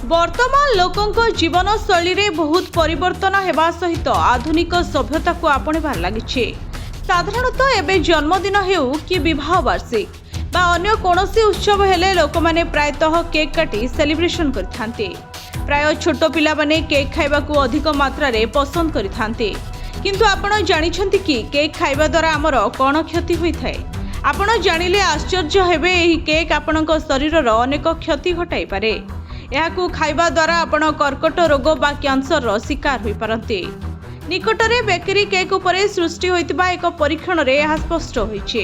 वर्तमान लोकों जीवन शैली रे बहुत परिवर्तन हेबा सहित आधुनिक सभ्यता को आपणिबार लागिछे। साधारणतः एबे जन्मदिन हेउ कि विवाह वार्षिक बा अन्य कोनोसी उत्सव हेले लोक माने प्रायतः केक काटी सेलिब्रेशन करिथान्ते। प्राय छोट पिला माने केक खाइबा को अधिक मात्रा रे पसंद करिथान्ते। किंतु आपण जानिछन्ति कि केक खाइबा द्वारा हमर कोन क्षति होई थाए? आपण जानिले आश्चर्य हेबे एही केक आपणक शरीरर अनेक क्षति घटाई पारे। एहाकू खाइबा द्वारा आपण कर्कट रोग बा कैंसर रो शिकार होई पारंते। निकटरे बेकरी केक उपरे सृष्टि होइतिबा एक परीक्षण रे यह स्पष्ट होइछे।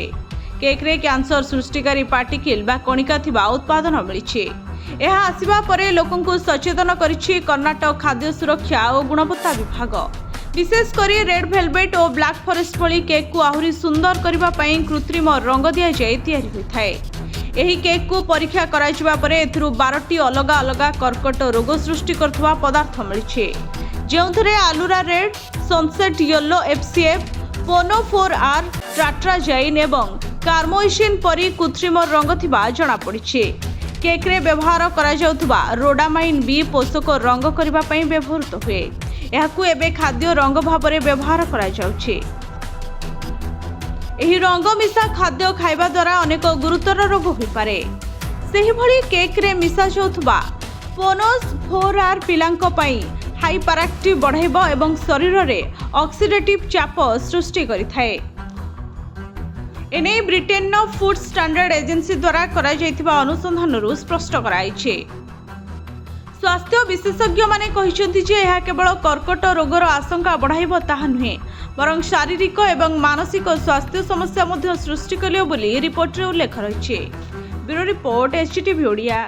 केक रे कैंसर सृष्टिकारी पार्टिकल बा कणिका थिबा उत्पादन मिलिछे। यह आसीबा परे लोकंकु सचेतन करिछि कर्नाटक खाद्य सुरक्षा और गुणवत्ता विभाग। विशेष करी रेड वेलवेट और ब्लैक फॉरेस्ट भली केक को आहुरी सुंदर करबा पई कृत्रिम रंग दिया जाय तैयारी होइथाय। एही केक को परीक्षा कराइबा परे एथुरु 12टी अलग अलग कर्कट रोग सृष्टि करथवा पदार्थ मिलिछे। जेउथरे आलुरा red, sunset yellow FCF, पोनो 4R, ट्राट्राजाइन एवं कार्मोइसिन परी कृत्रिम रंग थिबा जणा पड़िछे। केक रे व्यवहार करा जाउथबा रोडामाइन बी पोषक रंग करबा पई व्यवहृत हुए। एहाकू एबे खाद्य रंग भाबरे व्यवहार करा जाउछे। एही रंग मिसा खाद्य खाइबा द्वारा अनेक गुरुतर रोग होई पारे। सेही भली केक रे मिसा जाउथबा पोनोस 4R पिलांक पई हाइपर एक्टिव बढ़ाइबो एवं शरीर रे ऑक्सीडेटिव चाप सृष्टि करिथाए। एने ब्रिटेन नो फूड स्टैंडर्ड एजेंसी द्वारा करा जाइथिबा अनुसंधानरु स्पष्ट कराइछे। स्वास्थ्य विशेषज्ञ माने कहिसंती जे यह केवल कर्कट रोगर आशंका बढ़ाइबो ताहा नुहे, बरं शारीरिक एवं मानसिक स्वास्थ्य समस्या सृष्टि करियो बोली रिपोर्ट रे उल्लेख रहिछे। Bureau report HTV Odia.